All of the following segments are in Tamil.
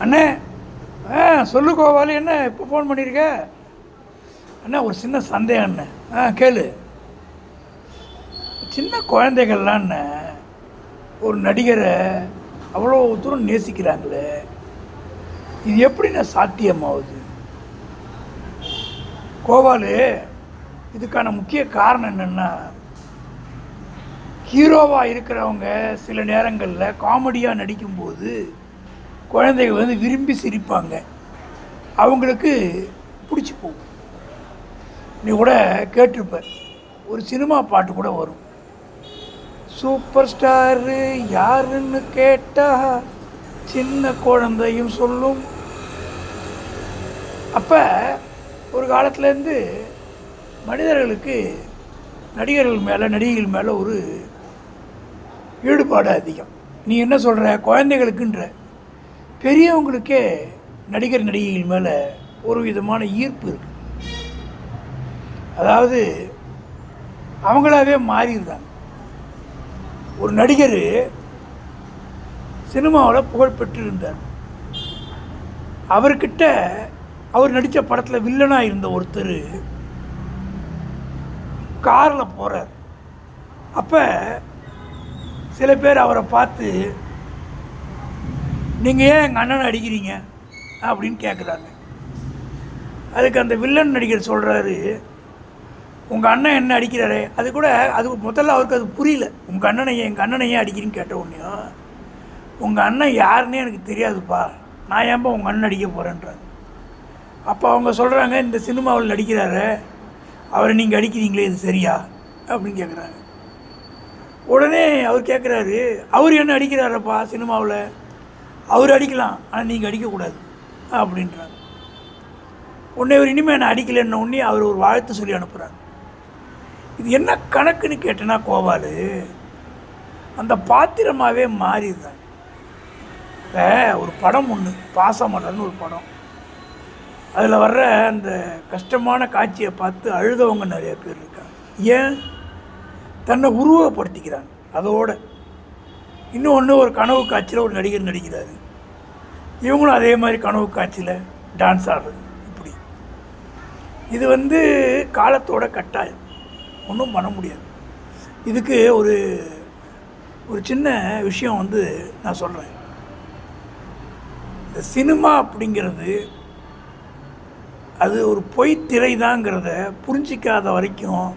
அண்ணே, சொல்லு கோபாலு, என்ன இப்போ ஃபோன் பண்ணியிருக்க? அண்ணா ஒரு சின்ன சந்தேகம் அண்ணே. கேளு. சின்ன குழந்தைகள்லாம் அண்ணே ஒரு நடிகரை அவ்வளோ தூரம் நேசிக்கிறாங்களே, இது எப்படிண்ணே சாத்தியமாகுது கோபாலு? இதுக்கான முக்கிய காரணம் என்னென்னா, ஹீரோவாக இருக்கிறவங்க சில நேரங்களில் காமெடியாக நடிக்கும்போது குழந்தைகள் வந்து விரும்பி சிரிப்பாங்க, அவங்களுக்கு பிடிச்சி போகும். நீ கூட கேட்டிருப்ப, ஒரு சினிமா பாட்டு கூட வரும், சூப்பர் ஸ்டாரு யாருன்னு கேட்டா சின்ன குழந்தையும் சொல்லும். அப்போ ஒரு காலத்துலேருந்து மனிதர்களுக்கு நடிகர்கள் மேலே நடிகைகள் மேலே ஒரு ஈடுபாடு அதிகம். நீ என்ன சொல்கிற, குழந்தைகளுக்குன்ற, பெரியவங்களுக்கே நடிகர் நடிகைகள் மேலே ஒரு விதமான ஈர்ப்பு இருக்குது. அதாவது அவங்களாவே மாறிடுறாங்க. ஒரு நடிகர் சினிமாவில் புகழ் பெற்றிருந்தார். அவர்கிட்ட அவர் நடித்த படத்தில் வில்லனாக இருந்த ஒருத்தர் காரில் போகிறார். அப்போ சில பேர் அவரை பார்த்து, நீங்கள் ஏன் எங்கள் அண்ணனை அடிக்கிறீங்க அப்படின்னு கேட்குறாங்க. அதுக்கு அந்த வில்லன் நடிகர் சொல்கிறாரு, உங்கள் அண்ணன் என்ன அடிக்கிறாரே, அது கூட அது முதல்ல அவருக்கு அது புரியல. உங்கள் அண்ணனை எங்கள் அண்ணனை ஏன் அடிக்கிறீன்னு கேட்ட உடனே, உங்கள் அண்ணன் யாருன்னே எனக்கு தெரியாதுப்பா, நான் ஏன்பா உங்கள் அண்ணன் அடிக்க போகிறேன்றாங்க. அப்போ அவங்க சொல்கிறாங்க, இந்த சினிமாவில் நடிக்கிறாரு, அவரை நீங்கள் அடிக்கிறீங்களே, இது சரியா அப்படின்னு கேட்குறாங்க. உடனே அவர் கேட்குறாரு, அவர் என்ன அடிக்கிறாரப்பா சினிமாவில், அவர் அடிக்கலாம், ஆனால் நீங்கள் அடிக்கக்கூடாது அப்படின்றாங்க. உடனே அவர் இனிமேல் நான் அடிக்கலைன்ன உடனே அவர் ஒரு வாழ்த்து சொல்லி அனுப்புகிறாங்க. இது என்ன கணக்குன்னு கேட்டேன்னா கோபாலு, அந்த பாத்திரமாகவே மாறிடுறாங்க. இப்போ ஒரு படம் ஒன்று, பாசமலர்னு ஒரு படம், அதில் வர்ற அந்த கஷ்டமான காட்சியை பார்த்து அழுதவங்க நிறைய பேர் இருக்காங்க. ஏன்? தன்னை உருவப்படுத்திக்கிறாங்க. அதோட இன்னொன்று, ஒரு கனவு காட்சியில் ஒரு நடிகர் நடிக்கிறாரு, இவங்களும் அதே மாதிரி கனவு காட்சியில் டான்ஸ் ஆடுறது. இப்படி இது வந்து காலத்தோட கட்டாயம், ஒன்றும் பண்ண முடியாது. இதுக்கு ஒரு சின்ன விஷயம் வந்து நான் சொல்கிறேன். இந்த சினிமா அப்படிங்கிறது அது ஒரு பொய் திரை தாங்கிறத புரிஞ்சிக்காத வரைக்கும்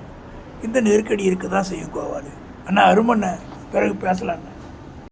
இந்த நெருக்கடி இருக்க தான் செய்யும் கோபாலு. அண்ணா அருமண்ண, பிறகு பேசலாண்ணா.